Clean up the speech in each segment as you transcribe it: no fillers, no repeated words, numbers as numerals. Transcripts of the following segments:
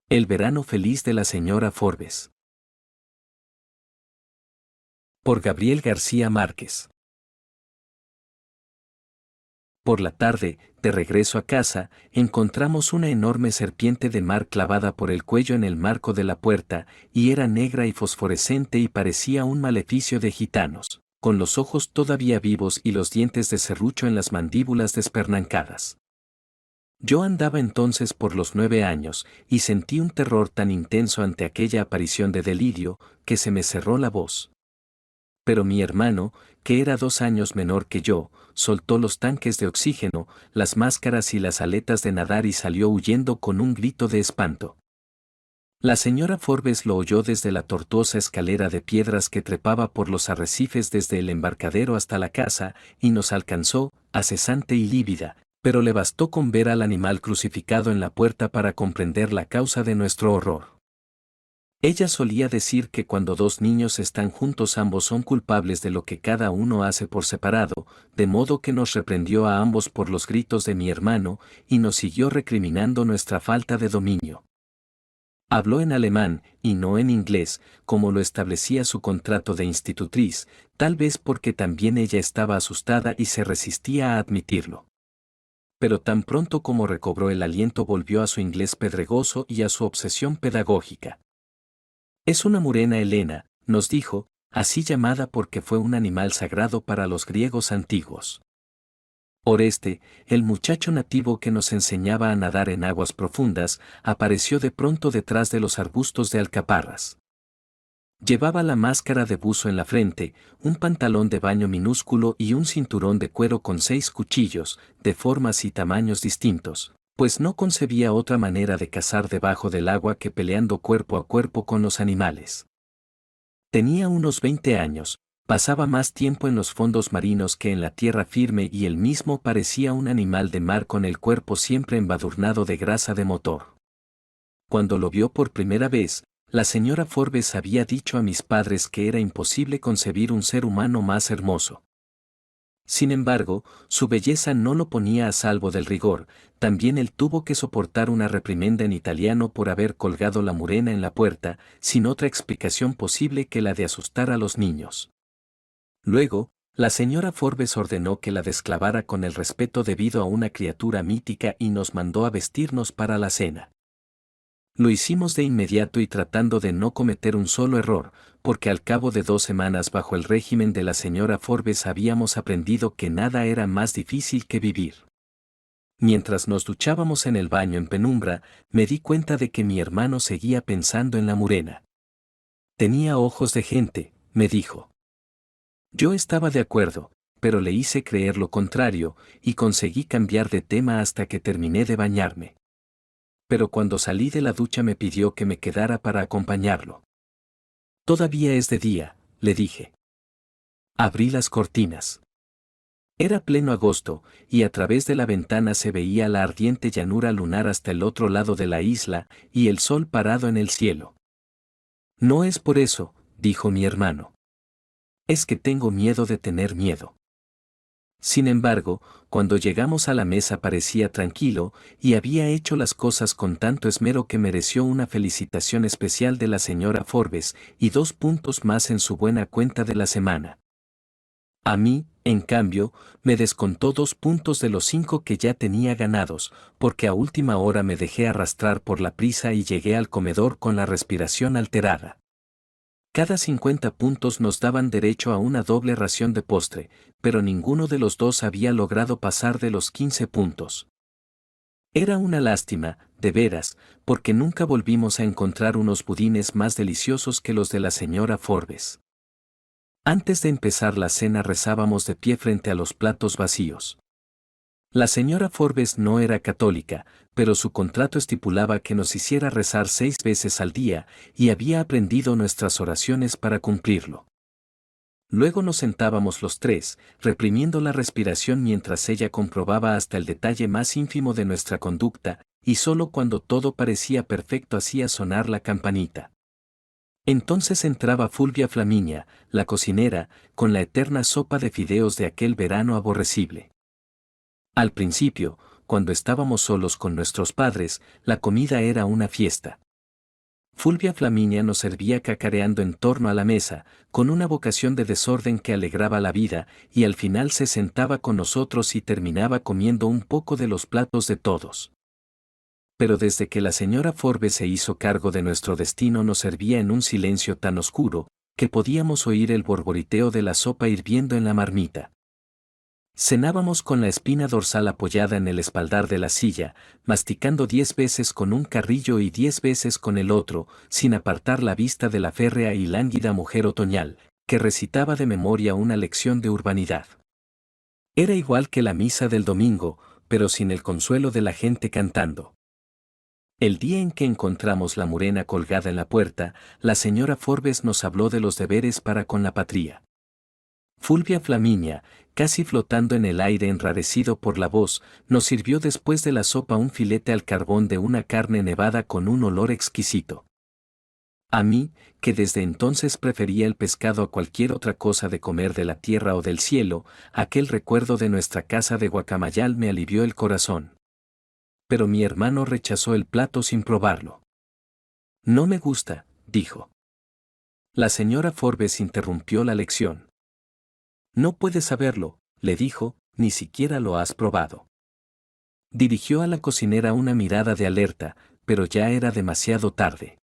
El verano feliz de la señora Forbes. Por Gabriel García Márquez. Por la tarde, de regreso a casa, encontramos una enorme serpiente de mar clavada por el cuello en el marco de la puerta, y era negra y fosforescente y parecía un maleficio de gitanos, con los ojos todavía vivos y los dientes de serrucho en las mandíbulas despernancadas. Yo andaba entonces por los 9 años, y sentí un terror tan intenso ante aquella aparición de delirio, que se me cerró la voz. Pero mi hermano, que era 2 años menor que yo, soltó los tanques de oxígeno, las máscaras y las aletas de nadar y salió huyendo con un grito de espanto. La señora Forbes lo oyó desde la tortuosa escalera de piedras que trepaba por los arrecifes desde el embarcadero hasta la casa, y nos alcanzó, acesante y lívida, pero le bastó con ver al animal crucificado en la puerta para comprender la causa de nuestro horror. Ella solía decir que cuando 2 niños están juntos ambos son culpables de lo que cada uno hace por separado, de modo que nos reprendió a ambos por los gritos de mi hermano, y nos siguió recriminando nuestra falta de dominio. Habló en alemán, y no en inglés, como lo establecía su contrato de institutriz, tal vez porque también ella estaba asustada y se resistía a admitirlo. Pero tan pronto como recobró el aliento volvió a su inglés pedregoso y a su obsesión pedagógica. Es una murena helena, nos dijo, así llamada porque fue un animal sagrado para los griegos antiguos. Oreste, el muchacho nativo que nos enseñaba a nadar en aguas profundas, apareció de pronto detrás de los arbustos de alcaparras. Llevaba la máscara de buzo en la frente, un pantalón de baño minúsculo y un cinturón de cuero con 6 cuchillos, de formas y tamaños distintos, pues no concebía otra manera de cazar debajo del agua que peleando cuerpo a cuerpo con los animales. Tenía unos 20 años, pasaba más tiempo en los fondos marinos que en la tierra firme y él mismo parecía un animal de mar con el cuerpo siempre embadurnado de grasa de motor. Cuando lo vio por primera vez, la señora Forbes había dicho a mis padres que era imposible concebir un ser humano más hermoso. Sin embargo, su belleza no lo ponía a salvo del rigor, también él tuvo que soportar una reprimenda en italiano por haber colgado la murena en la puerta, sin otra explicación posible que la de asustar a los niños. Luego, la señora Forbes ordenó que la desclavara con el respeto debido a una criatura mítica y nos mandó a vestirnos para la cena. Lo hicimos de inmediato y tratando de no cometer un solo error, porque al cabo de 2 semanas bajo el régimen de la señora Forbes habíamos aprendido que nada era más difícil que vivir. Mientras nos duchábamos en el baño en penumbra, me di cuenta de que mi hermano seguía pensando en la murena. Tenía ojos de gente, me dijo. Yo estaba de acuerdo, pero le hice creer lo contrario, y conseguí cambiar de tema hasta que terminé de bañarme. Pero cuando salí de la ducha me pidió que me quedara para acompañarlo. Todavía es de día, le dije. Abrí las cortinas. Era pleno agosto, y a través de la ventana se veía la ardiente llanura lunar hasta el otro lado de la isla, y el sol parado en el cielo. No es por eso, dijo mi hermano. Es que tengo miedo de tener miedo. Sin embargo, cuando llegamos a la mesa parecía tranquilo, y había hecho las cosas con tanto esmero que mereció una felicitación especial de la señora Forbes, y 2 puntos más en su buena cuenta de la semana. A mí, en cambio, me descontó 2 puntos de los 5 que ya tenía ganados, porque a última hora me dejé arrastrar por la prisa y llegué al comedor con la respiración alterada. Cada 50 puntos nos daban derecho a una doble ración de postre, pero ninguno de los dos había logrado pasar de los 15 puntos. Era una lástima, de veras, porque nunca volvimos a encontrar unos budines más deliciosos que los de la señora Forbes. Antes de empezar la cena rezábamos de pie frente a los platos vacíos. La señora Forbes no era católica, pero su contrato estipulaba que nos hiciera rezar 6 veces al día, y había aprendido nuestras oraciones para cumplirlo. Luego nos sentábamos los 3, reprimiendo la respiración mientras ella comprobaba hasta el detalle más ínfimo de nuestra conducta, y solo cuando todo parecía perfecto hacía sonar la campanita. Entonces entraba Fulvia Flaminia, la cocinera, con la eterna sopa de fideos de aquel verano aborrecible. Al principio, cuando estábamos solos con nuestros padres, la comida era una fiesta. Fulvia Flaminia nos servía cacareando en torno a la mesa, con una vocación de desorden que alegraba la vida, y al final se sentaba con nosotros y terminaba comiendo un poco de los platos de todos. Pero desde que la señora Forbes se hizo cargo de nuestro destino nos servía en un silencio tan oscuro, que podíamos oír el borboriteo de la sopa hirviendo en la marmita. Cenábamos con la espina dorsal apoyada en el espaldar de la silla, masticando 10 veces con un carrillo y 10 veces con el otro, sin apartar la vista de la férrea y lánguida mujer otoñal, que recitaba de memoria una lección de urbanidad. Era igual que la misa del domingo, pero sin el consuelo de la gente cantando. El día en que encontramos la murena colgada en la puerta, la señora Forbes nos habló de los deberes para con la patria. Fulvia Flaminia, casi flotando en el aire enrarecido por la voz, nos sirvió después de la sopa un filete al carbón de una carne nevada con un olor exquisito. A mí, que desde entonces prefería el pescado a cualquier otra cosa de comer de la tierra o del cielo, aquel recuerdo de nuestra casa de Guacamayal me alivió el corazón. Pero mi hermano rechazó el plato sin probarlo. No me gusta, dijo. La señora Forbes interrumpió la lección. No puedes saberlo, le dijo, ni siquiera lo has probado. Dirigió a la cocinera una mirada de alerta, pero ya era demasiado tarde.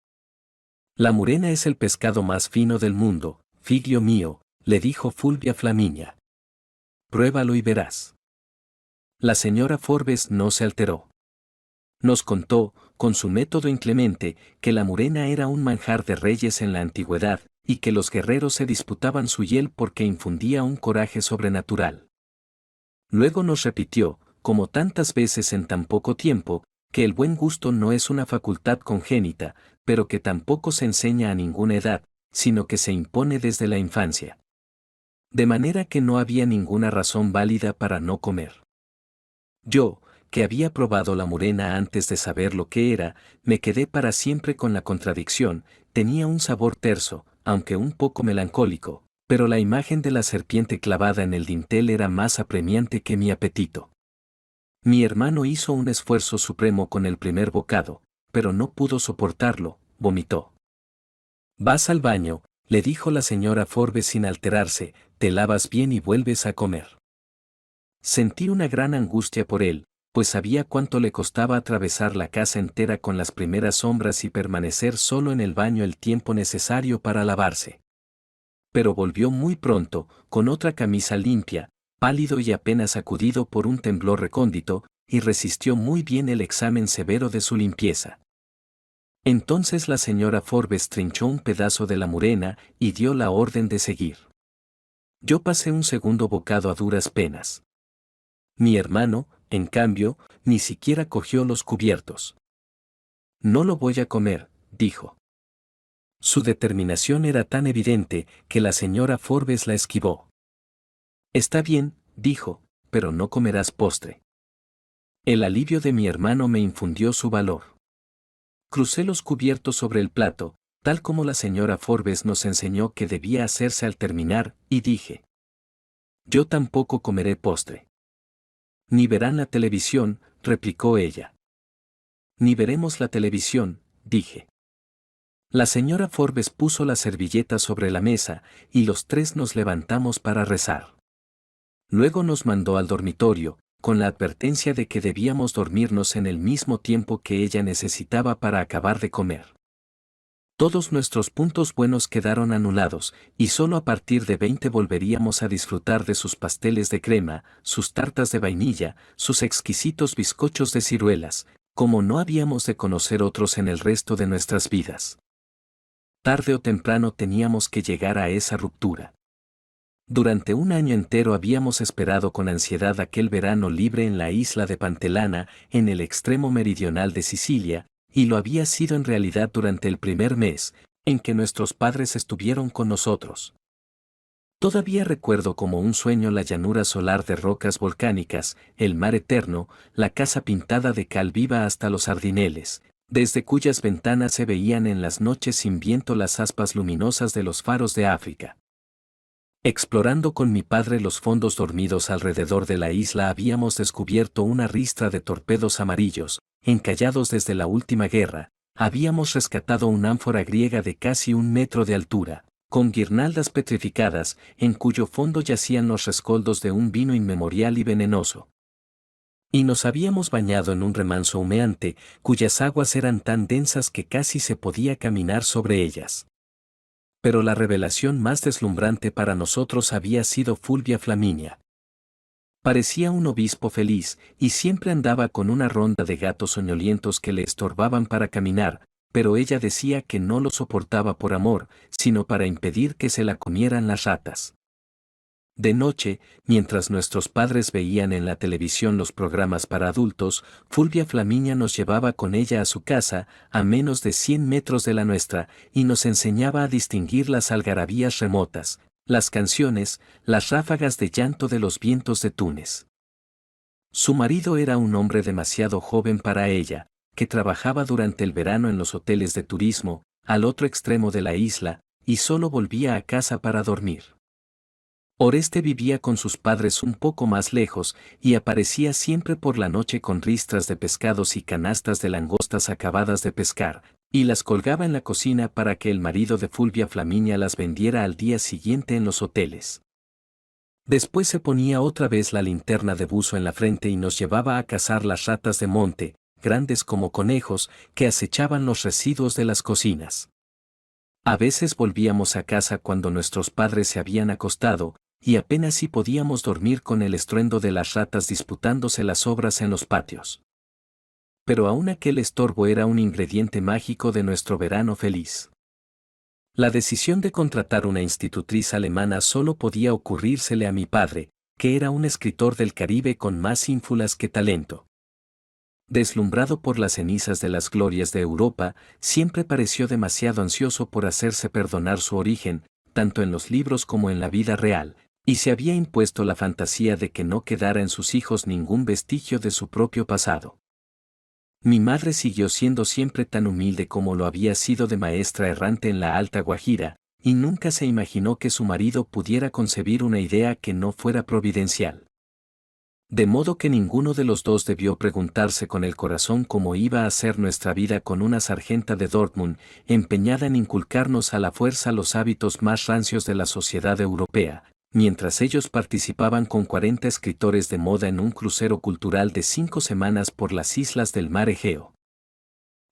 La murena es el pescado más fino del mundo, figlio mío, le dijo Fulvia Flaminia. Pruébalo y verás. La señora Forbes no se alteró. Nos contó, con su método inclemente, que la murena era un manjar de reyes en la antigüedad, y que los guerreros se disputaban su hiel porque infundía un coraje sobrenatural. Luego nos repitió, como tantas veces en tan poco tiempo, que el buen gusto no es una facultad congénita, pero que tampoco se enseña a ninguna edad, sino que se impone desde la infancia. De manera que no había ninguna razón válida para no comer. Yo, que había probado la murena antes de saber lo que era, me quedé para siempre con la contradicción, tenía un sabor terso, aunque un poco melancólico, pero la imagen de la serpiente clavada en el dintel era más apremiante que mi apetito. Mi hermano hizo un esfuerzo supremo con el primer bocado, pero no pudo soportarlo, vomitó. Vas al baño, le dijo la señora Forbes sin alterarse, te lavas bien y vuelves a comer. Sentí una gran angustia por él, pues sabía cuánto le costaba atravesar la casa entera con las primeras sombras y permanecer solo en el baño el tiempo necesario para lavarse. Pero volvió muy pronto, con otra camisa limpia, pálido y apenas sacudido por un temblor recóndito, y resistió muy bien el examen severo de su limpieza. Entonces la señora Forbes trinchó un pedazo de la murena y dio la orden de seguir. Yo pasé un segundo bocado a duras penas. Mi hermano, en cambio, ni siquiera cogió los cubiertos. No lo voy a comer, dijo. Su determinación era tan evidente que la señora Forbes la esquivó. Está bien, dijo, pero no comerás postre. El alivio de mi hermano me infundió su valor. Crucé los cubiertos sobre el plato, tal como la señora Forbes nos enseñó que debía hacerse al terminar, y dije: yo tampoco comeré postre. Ni verán la televisión, replicó ella. Ni veremos la televisión, dije. La señora Forbes puso la servilleta sobre la mesa, y los tres nos levantamos para rezar. Luego nos mandó al dormitorio, con la advertencia de que debíamos dormirnos en el mismo tiempo que ella necesitaba para acabar de comer. Todos nuestros puntos buenos quedaron anulados, y solo a partir de 20 volveríamos a disfrutar de sus pasteles de crema, sus tartas de vainilla, sus exquisitos bizcochos de ciruelas, como no habíamos de conocer otros en el resto de nuestras vidas. Tarde o temprano teníamos que llegar a esa ruptura. Durante un año entero habíamos esperado con ansiedad aquel verano libre en la isla de Pantelana, en el extremo meridional de Sicilia, y lo había sido en realidad durante el primer mes, en que nuestros padres estuvieron con nosotros. Todavía recuerdo como un sueño la llanura solar de rocas volcánicas, el mar eterno, la casa pintada de cal viva hasta los ardineles, desde cuyas ventanas se veían en las noches sin viento las aspas luminosas de los faros de África. Explorando con mi padre los fondos dormidos alrededor de la isla habíamos descubierto una ristra de torpedos amarillos, encallados desde la última guerra, Habíamos rescatado una ánfora griega de casi 1 metro de altura, con guirnaldas petrificadas, en cuyo fondo yacían los rescoldos de un vino inmemorial y venenoso. Y nos habíamos bañado en un remanso humeante, cuyas aguas eran tan densas que casi se podía caminar sobre ellas. Pero la revelación más deslumbrante para nosotros había sido Fulvia Flaminia. Parecía un obispo feliz, y siempre andaba con una ronda de gatos soñolientos que le estorbaban para caminar, pero ella decía que no lo soportaba por amor, sino para impedir que se la comieran las ratas. De noche, mientras nuestros padres veían en la televisión los programas para adultos, Fulvia Flaminia nos llevaba con ella a su casa, a menos de 100 metros de la nuestra, y nos enseñaba a distinguir las algarabías remotas, las canciones, las ráfagas de llanto de los vientos de Túnez. Su marido era un hombre demasiado joven para ella, que trabajaba durante el verano en los hoteles de turismo, al otro extremo de la isla, y solo volvía a casa para dormir. Oreste vivía con sus padres un poco más lejos, y aparecía siempre por la noche con ristras de pescados y canastas de langostas acabadas de pescar, y las colgaba en la cocina para que el marido de Fulvia Flaminia las vendiera al día siguiente en los hoteles. Después se ponía otra vez la linterna de buzo en la frente y nos llevaba a cazar las ratas de monte, grandes como conejos, que acechaban los residuos de las cocinas. A veces volvíamos a casa cuando nuestros padres se habían acostado, y apenas si podíamos dormir con el estruendo de las ratas disputándose las sobras en los patios. Pero aún aquel estorbo era un ingrediente mágico de nuestro verano feliz. La decisión de contratar una institutriz alemana solo podía ocurrírsele a mi padre, que era un escritor del Caribe con más ínfulas que talento. Deslumbrado por las cenizas de las glorias de Europa, siempre pareció demasiado ansioso por hacerse perdonar su origen, tanto en los libros como en la vida real, y se había impuesto la fantasía de que no quedara en sus hijos ningún vestigio de su propio pasado. Mi madre siguió siendo siempre tan humilde como lo había sido de maestra errante en la Alta Guajira, y nunca se imaginó que su marido pudiera concebir una idea que no fuera providencial. De modo que ninguno de los dos debió preguntarse con el corazón cómo iba a ser nuestra vida con una sargenta de Dortmund, empeñada en inculcarnos a la fuerza los hábitos más rancios de la sociedad europea, mientras ellos participaban con 40 escritores de moda en un crucero cultural de 5 semanas por las islas del mar Egeo.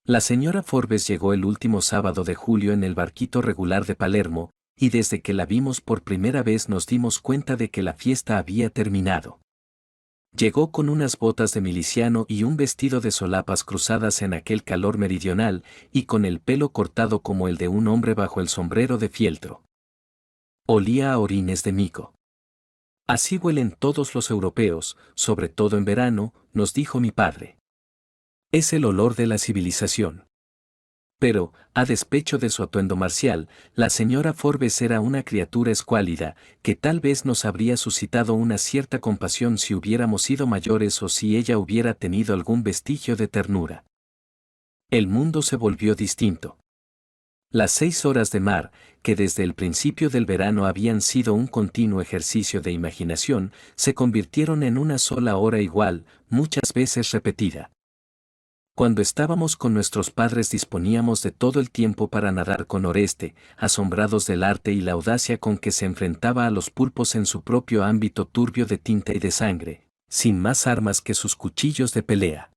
La señora Forbes llegó el último sábado de julio en el barquito regular de Palermo, y desde que la vimos por primera vez nos dimos cuenta de que la fiesta había terminado. Llegó con unas botas de miliciano y un vestido de solapas cruzadas en aquel calor meridional, y con el pelo cortado como el de un hombre bajo el sombrero de fieltro. Olía a orines de mico. Así huelen todos los europeos, sobre todo en verano, nos dijo mi padre. Es el olor de la civilización. Pero, a despecho de su atuendo marcial, la señora Forbes era una criatura escuálida, que tal vez nos habría suscitado una cierta compasión si hubiéramos sido mayores o si ella hubiera tenido algún vestigio de ternura. El mundo se volvió distinto. Las 6 horas de mar, que desde el principio del verano habían sido un continuo ejercicio de imaginación, se convirtieron en una sola hora igual, muchas veces repetida. Cuando estábamos con nuestros padres disponíamos de todo el tiempo para nadar con Oreste, asombrados del arte y la audacia con que se enfrentaba a los pulpos en su propio ámbito turbio de tinta y de sangre, sin más armas que sus cuchillos de pelea.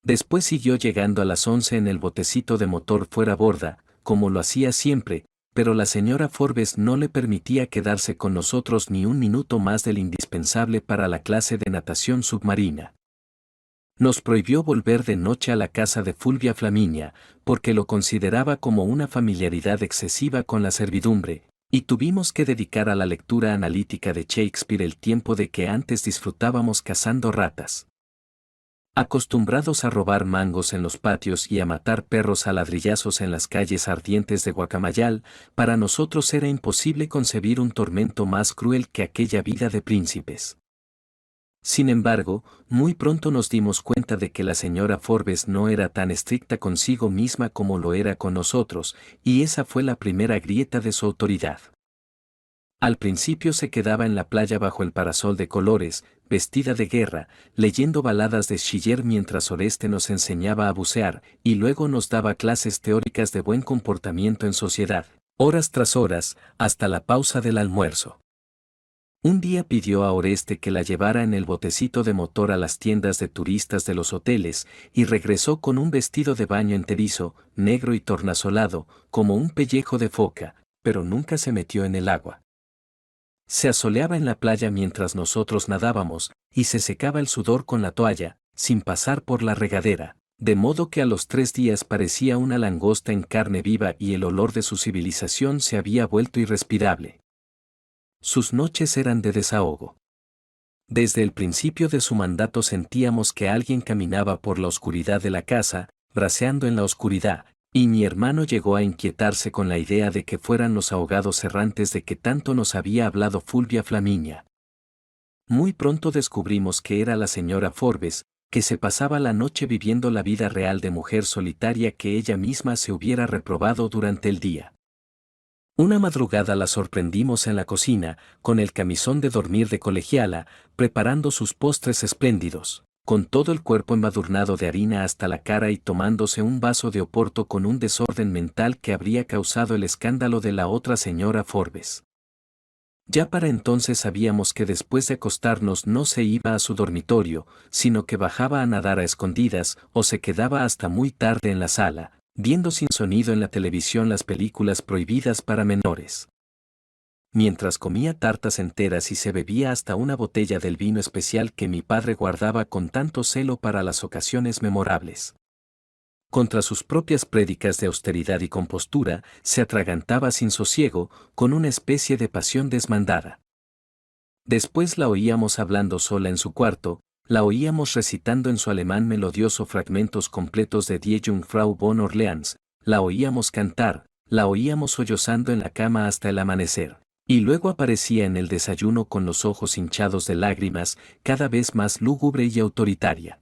Después siguió llegando a las 11 en el botecito de motor fuera borda, como lo hacía siempre, pero la señora Forbes no le permitía quedarse con nosotros ni un minuto más del indispensable para la clase de natación submarina. Nos prohibió volver de noche a la casa de Fulvia Flaminia, porque lo consideraba como una familiaridad excesiva con la servidumbre, y tuvimos que dedicar a la lectura analítica de Shakespeare el tiempo de que antes disfrutábamos cazando ratas. Acostumbrados a robar mangos en los patios y a matar perros a ladrillazos en las calles ardientes de Guacamayal, para nosotros era imposible concebir un tormento más cruel que aquella vida de príncipes. Sin embargo, muy pronto nos dimos cuenta de que la señora Forbes no era tan estricta consigo misma como lo era con nosotros, y esa fue la primera grieta de su autoridad. Al principio se quedaba en la playa bajo el parasol de colores, vestida de guerra, leyendo baladas de Schiller mientras Oreste nos enseñaba a bucear, y luego nos daba clases teóricas de buen comportamiento en sociedad, horas tras horas, hasta la pausa del almuerzo. Un día pidió a Oreste que la llevara en el botecito de motor a las tiendas de turistas de los hoteles, y regresó con un vestido de baño enterizo, negro y tornasolado, como un pellejo de foca, pero nunca se metió en el agua. Se asoleaba en la playa mientras nosotros nadábamos, y se secaba el sudor con la toalla, sin pasar por la regadera, de modo que a los 3 días parecía una langosta en carne viva y el olor de su civilización se había vuelto irrespirable. Sus noches eran de desahogo. Desde el principio de su mandato sentíamos que alguien caminaba por la oscuridad de la casa, braceando en la oscuridad, y mi hermano llegó a inquietarse con la idea de que fueran los ahogados errantes de que tanto nos había hablado Fulvia Flaminia. Muy pronto descubrimos que era la señora Forbes, que se pasaba la noche viviendo la vida real de mujer solitaria que ella misma se hubiera reprobado durante el día. Una madrugada la sorprendimos en la cocina, con el camisón de dormir de colegiala, preparando sus postres espléndidos, con todo el cuerpo embadurnado de harina hasta la cara y tomándose un vaso de oporto con un desorden mental que habría causado el escándalo de la otra señora Forbes. Ya para entonces sabíamos que después de acostarnos no se iba a su dormitorio, sino que bajaba a nadar a escondidas o se quedaba hasta muy tarde en la sala, viendo sin sonido en la televisión las películas prohibidas para menores. Mientras comía tartas enteras y se bebía hasta una botella del vino especial que mi padre guardaba con tanto celo para las ocasiones memorables. Contra sus propias prédicas de austeridad y compostura, se atragantaba sin sosiego, con una especie de pasión desmandada. Después la oíamos hablando sola en su cuarto, la oíamos recitando en su alemán melodioso fragmentos completos de Die Jungfrau von Orleans, la oíamos cantar, la oíamos sollozando en la cama hasta el amanecer, y luego aparecía en el desayuno con los ojos hinchados de lágrimas, cada vez más lúgubre y autoritaria.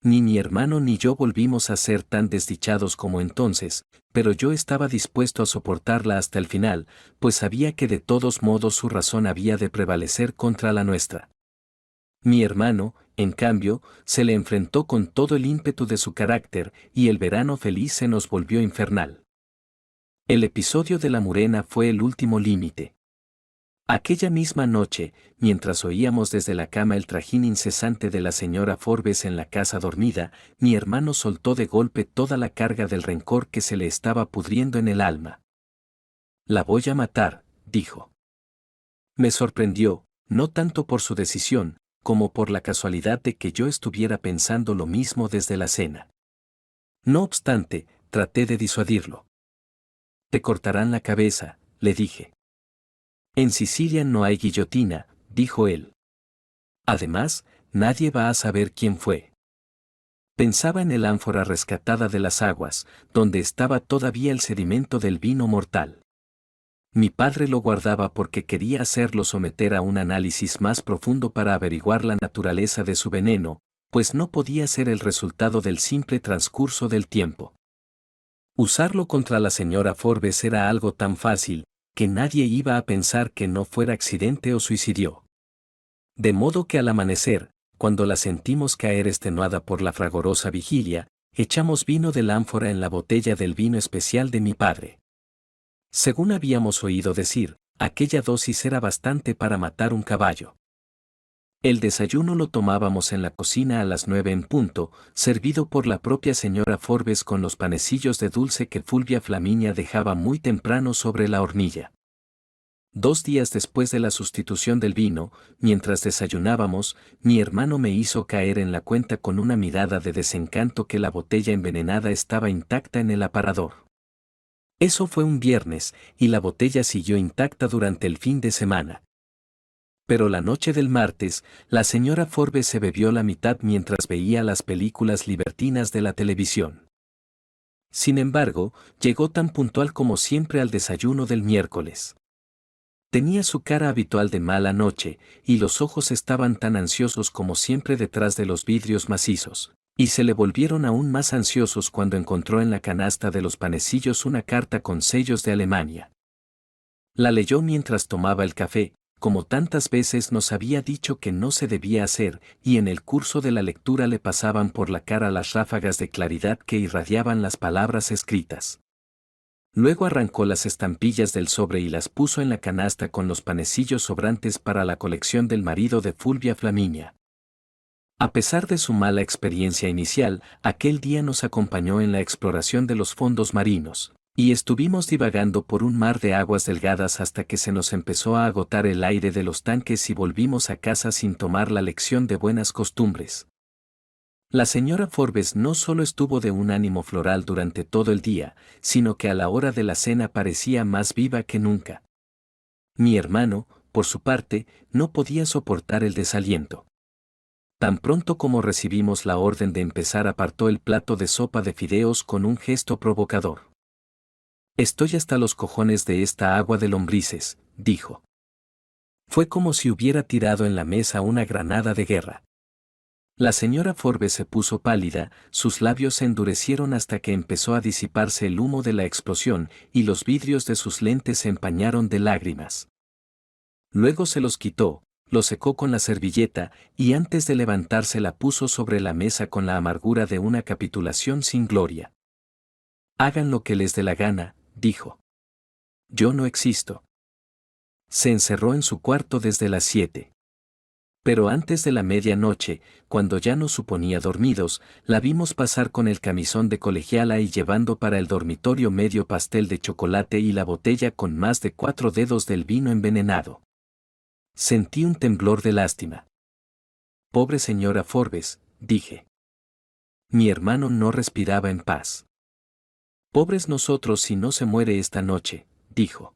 Ni mi hermano ni yo volvimos a ser tan desdichados como entonces, pero yo estaba dispuesto a soportarla hasta el final, pues sabía que de todos modos su razón había de prevalecer contra la nuestra. Mi hermano, en cambio, se le enfrentó con todo el ímpetu de su carácter, y el verano feliz se nos volvió infernal. El episodio de la Murena fue el último límite. Aquella misma noche, mientras oíamos desde la cama el trajín incesante de la señora Forbes en la casa dormida, mi hermano soltó de golpe toda la carga del rencor que se le estaba pudriendo en el alma. «La voy a matar», dijo. Me sorprendió, no tanto por su decisión, como por la casualidad de que yo estuviera pensando lo mismo desde la cena. No obstante, traté de disuadirlo. «Te cortarán la cabeza», le dije. «En Sicilia no hay guillotina», dijo él. «Además, nadie va a saber quién fue». Pensaba en el ánfora rescatada de las aguas, donde estaba todavía el sedimento del vino mortal. Mi padre lo guardaba porque quería hacerlo someter a un análisis más profundo para averiguar la naturaleza de su veneno, pues no podía ser el resultado del simple transcurso del tiempo. Usarlo contra la señora Forbes era algo tan fácil, que nadie iba a pensar que no fuera accidente o suicidio. De modo que al amanecer, cuando la sentimos caer extenuada por la fragorosa vigilia, echamos vino del ánfora en la botella del vino especial de mi padre. Según habíamos oído decir, aquella dosis era bastante para matar un caballo. El desayuno lo tomábamos en la cocina a las 9 en punto, servido por la propia señora Forbes con los panecillos de dulce que Fulvia Flaminia dejaba muy temprano sobre la hornilla. 2 días después de la sustitución del vino, mientras desayunábamos, mi hermano me hizo caer en la cuenta con una mirada de desencanto que la botella envenenada estaba intacta en el aparador. Eso fue un viernes, y la botella siguió intacta durante el fin de semana. Pero la noche del martes, la señora Forbes se bebió la mitad mientras veía las películas libertinas de la televisión. Sin embargo, llegó tan puntual como siempre al desayuno del miércoles. Tenía su cara habitual de mala noche, y los ojos estaban tan ansiosos como siempre detrás de los vidrios macizos, y se le volvieron aún más ansiosos cuando encontró en la canasta de los panecillos una carta con sellos de Alemania. La leyó mientras tomaba el café, como tantas veces nos había dicho que no se debía hacer, y en el curso de la lectura le pasaban por la cara las ráfagas de claridad que irradiaban las palabras escritas. Luego arrancó las estampillas del sobre y las puso en la canasta con los panecillos sobrantes para la colección del marido de Fulvia Flaminia. A pesar de su mala experiencia inicial, aquel día nos acompañó en la exploración de los fondos marinos, y estuvimos divagando por un mar de aguas delgadas hasta que se nos empezó a agotar el aire de los tanques y volvimos a casa sin tomar la lección de buenas costumbres. La señora Forbes no solo estuvo de un ánimo floral durante todo el día, sino que a la hora de la cena parecía más viva que nunca. Mi hermano, por su parte, no podía soportar el desaliento. Tan pronto como recibimos la orden de empezar apartó el plato de sopa de fideos con un gesto provocador. «Estoy hasta los cojones de esta agua de lombrices», dijo. Fue como si hubiera tirado en la mesa una granada de guerra. La señora Forbes se puso pálida, sus labios se endurecieron hasta que empezó a disiparse el humo de la explosión y los vidrios de sus lentes se empañaron de lágrimas. Luego se los quitó, lo secó con la servilleta y antes de levantarse la puso sobre la mesa con la amargura de una capitulación sin gloria. «Hagan lo que les dé la gana», dijo. «Yo no existo». Se encerró en su cuarto desde las 7. Pero antes de la medianoche, cuando ya nos suponía dormidos, la vimos pasar con el camisón de colegiala y llevando para el dormitorio medio pastel de chocolate y la botella con más de 4 dedos del vino envenenado. Sentí un temblor de lástima. «Pobre señora Forbes», dije. Mi hermano no respiraba en paz. «Pobres nosotros si no se muere esta noche», dijo.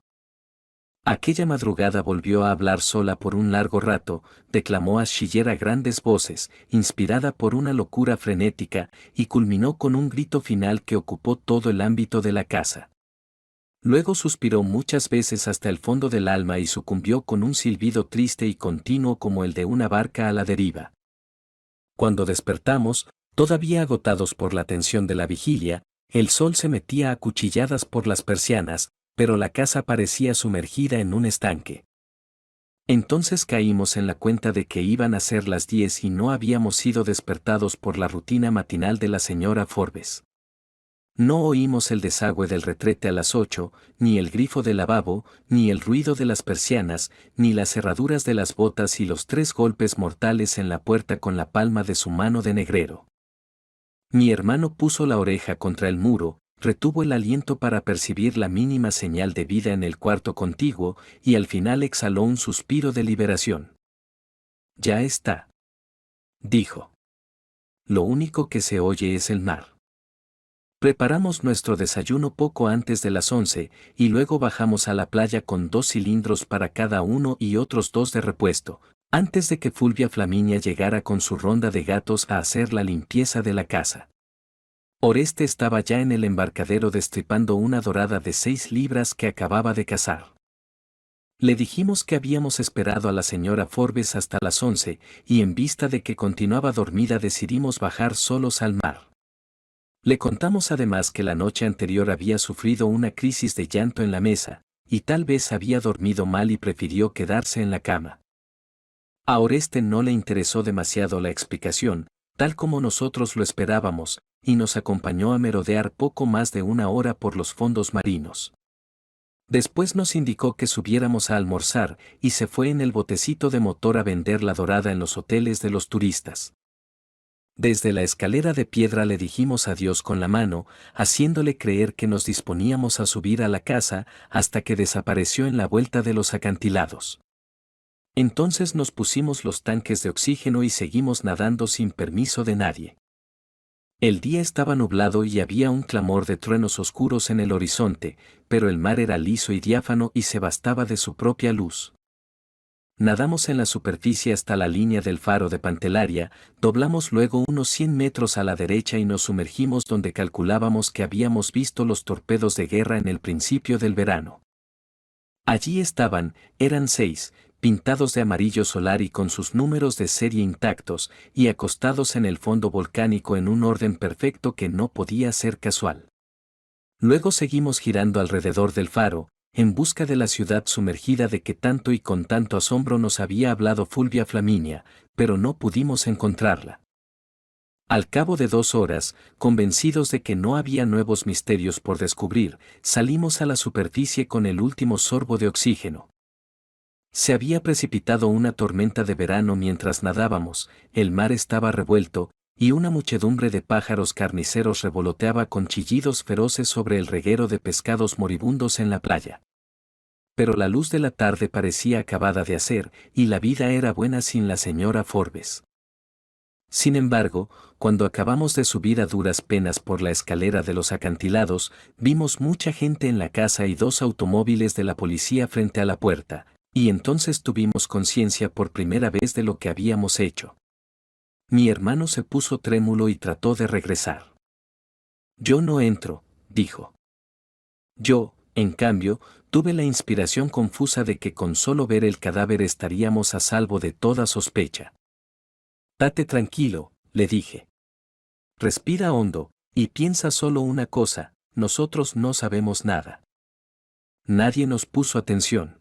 Aquella madrugada volvió a hablar sola por un largo rato, declamó a Schiller a grandes voces, inspirada por una locura frenética, y culminó con un grito final que ocupó todo el ámbito de la casa. Luego suspiró muchas veces hasta el fondo del alma y sucumbió con un silbido triste y continuo como el de una barca a la deriva. Cuando despertamos, todavía agotados por la tensión de la vigilia, el sol se metía a cuchilladas por las persianas, pero la casa parecía sumergida en un estanque. Entonces caímos en la cuenta de que iban a ser las 10 y no habíamos sido despertados por la rutina matinal de la señora Forbes. No oímos el desagüe del retrete a las 8, ni el grifo del lavabo, ni el ruido de las persianas, ni las cerraduras de las botas y los 3 golpes mortales en la puerta con la palma de su mano de negrero. Mi hermano puso la oreja contra el muro, retuvo el aliento para percibir la mínima señal de vida en el cuarto contiguo y al final exhaló un suspiro de liberación. «Ya está», dijo. «Lo único que se oye es el mar». Preparamos nuestro desayuno poco antes de las 11 y luego bajamos a la playa con 2 cilindros para cada uno y otros 2 de repuesto, antes de que Fulvia Flaminia llegara con su ronda de gatos a hacer la limpieza de la casa. Oreste estaba ya en el embarcadero destripando una dorada de 6 libras que acababa de cazar. Le dijimos que habíamos esperado a la señora Forbes hasta las 11, y en vista de que continuaba dormida decidimos bajar solos al mar. Le contamos además que la noche anterior había sufrido una crisis de llanto en la mesa, y tal vez había dormido mal y prefirió quedarse en la cama. A Oreste no le interesó demasiado la explicación, tal como nosotros lo esperábamos, y nos acompañó a merodear poco más de 1 hora por los fondos marinos. Después nos indicó que subiéramos a almorzar y se fue en el botecito de motor a vender la dorada en los hoteles de los turistas. Desde la escalera de piedra le dijimos adiós con la mano, haciéndole creer que nos disponíamos a subir a la casa hasta que desapareció en la vuelta de los acantilados. Entonces nos pusimos los tanques de oxígeno y seguimos nadando sin permiso de nadie. El día estaba nublado y había un clamor de truenos oscuros en el horizonte, pero el mar era liso y diáfano y se bastaba de su propia luz. Nadamos en la superficie hasta la línea del faro de Pantelaria, doblamos luego unos 100 metros a la derecha y nos sumergimos donde calculábamos que habíamos visto los torpedos de guerra en el principio del verano. Allí estaban, eran 6, pintados de amarillo solar y con sus números de serie intactos, y acostados en el fondo volcánico en un orden perfecto que no podía ser casual. Luego seguimos girando alrededor del faro, en busca de la ciudad sumergida de que tanto y con tanto asombro nos había hablado Fulvia Flaminia, pero no pudimos encontrarla. Al cabo de 2 horas, convencidos de que no había nuevos misterios por descubrir, salimos a la superficie con el último sorbo de oxígeno. Se había precipitado una tormenta de verano mientras nadábamos, el mar estaba revuelto, y una muchedumbre de pájaros carniceros revoloteaba con chillidos feroces sobre el reguero de pescados moribundos en la playa. Pero la luz de la tarde parecía acabada de hacer, y la vida era buena sin la señora Forbes. Sin embargo, cuando acabamos de subir a duras penas por la escalera de los acantilados, vimos mucha gente en la casa y 2 automóviles de la policía frente a la puerta, y entonces tuvimos conciencia por primera vez de lo que habíamos hecho. Mi hermano se puso trémulo y trató de regresar. Yo no entro, dijo. Yo, en cambio, tuve la inspiración confusa de que con solo ver el cadáver estaríamos a salvo de toda sospecha. Date tranquilo, le dije. Respira hondo, y piensa solo una cosa, nosotros no sabemos nada. Nadie nos puso atención.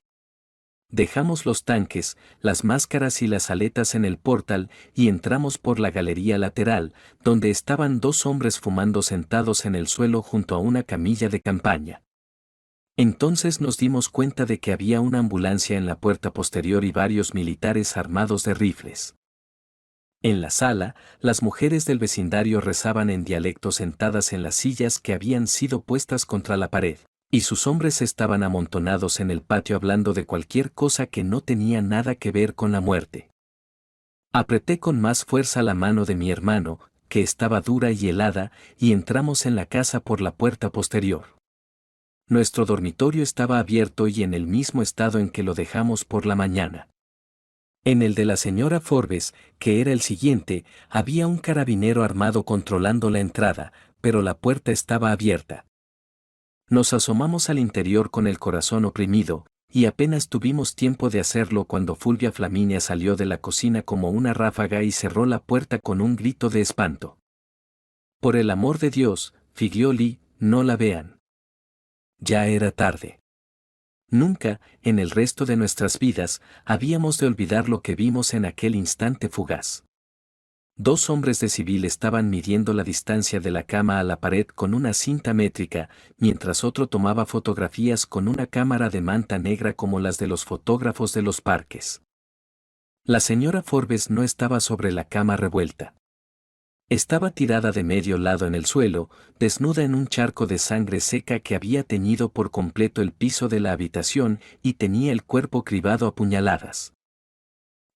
Dejamos los tanques, las máscaras y las aletas en el portal y entramos por la galería lateral, donde estaban 2 hombres fumando sentados en el suelo junto a una camilla de campaña. Entonces nos dimos cuenta de que había una ambulancia en la puerta posterior y varios militares armados de rifles. En la sala, las mujeres del vecindario rezaban en dialecto sentadas en las sillas que habían sido puestas contra la pared, y sus hombres estaban amontonados en el patio hablando de cualquier cosa que no tenía nada que ver con la muerte. Apreté con más fuerza la mano de mi hermano, que estaba dura y helada, y entramos en la casa por la puerta posterior. Nuestro dormitorio estaba abierto y en el mismo estado en que lo dejamos por la mañana. En el de la señora Forbes, que era el siguiente, había un carabinero armado controlando la entrada, pero la puerta estaba abierta. Nos asomamos al interior con el corazón oprimido, y apenas tuvimos tiempo de hacerlo cuando Fulvia Flaminia salió de la cocina como una ráfaga y cerró la puerta con un grito de espanto. Por el amor de Dios, Figlioli, no la vean. Ya era tarde. Nunca, en el resto de nuestras vidas, habíamos de olvidar lo que vimos en aquel instante fugaz. 2 hombres de civil estaban midiendo la distancia de la cama a la pared con una cinta métrica, mientras otro tomaba fotografías con una cámara de manta negra como las de los fotógrafos de los parques. La señora Forbes no estaba sobre la cama revuelta. Estaba tirada de medio lado en el suelo, desnuda en un charco de sangre seca que había teñido por completo el piso de la habitación y tenía el cuerpo cribado a puñaladas.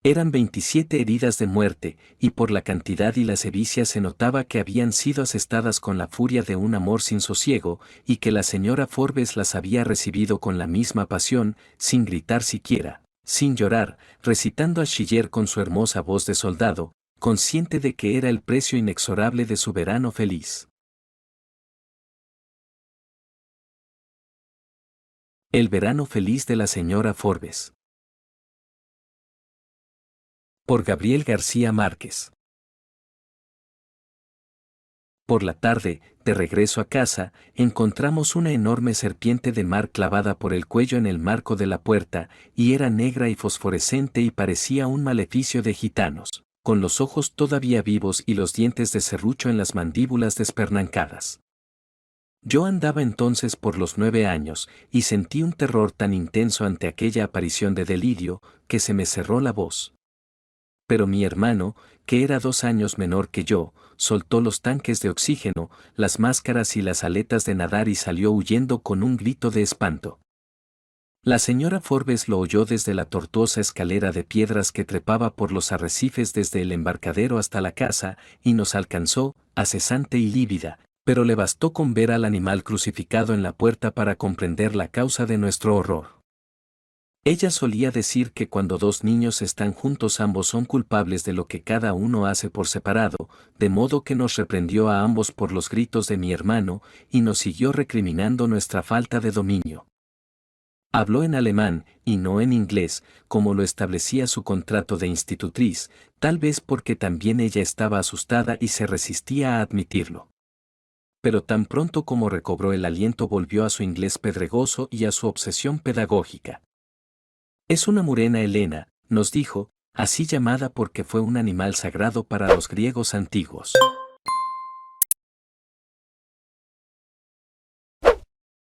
Eran 27 heridas de muerte, y por la cantidad y la sevicia se notaba que habían sido asestadas con la furia de un amor sin sosiego, y que la señora Forbes las había recibido con la misma pasión, sin gritar siquiera, sin llorar, recitando a Schiller con su hermosa voz de soldado, consciente de que era el precio inexorable de su verano feliz. El verano feliz de la señora Forbes. Por Gabriel García Márquez. Por la tarde, de regreso a casa, encontramos una enorme serpiente de mar clavada por el cuello en el marco de la puerta, y era negra y fosforescente y parecía un maleficio de gitanos, con los ojos todavía vivos y los dientes de serrucho en las mandíbulas despernancadas. Yo andaba entonces por los 9 años, y sentí un terror tan intenso ante aquella aparición de delirio, que se me cerró la voz. Pero mi hermano, que era 2 años menor que yo, soltó los tanques de oxígeno, las máscaras y las aletas de nadar y salió huyendo con un grito de espanto. La señora Forbes lo oyó desde la tortuosa escalera de piedras que trepaba por los arrecifes desde el embarcadero hasta la casa, y nos alcanzó, acesante y lívida, pero le bastó con ver al animal crucificado en la puerta para comprender la causa de nuestro horror. Ella solía decir que cuando 2 niños están juntos ambos son culpables de lo que cada uno hace por separado, de modo que nos reprendió a ambos por los gritos de mi hermano, y nos siguió recriminando nuestra falta de dominio. Habló en alemán, y no en inglés, como lo establecía su contrato de institutriz, tal vez porque también ella estaba asustada y se resistía a admitirlo. pero tan pronto como recobró el aliento volvió a su inglés pedregoso y a su obsesión pedagógica. Es una murena helena, nos dijo, así llamada porque fue un animal sagrado para los griegos antiguos.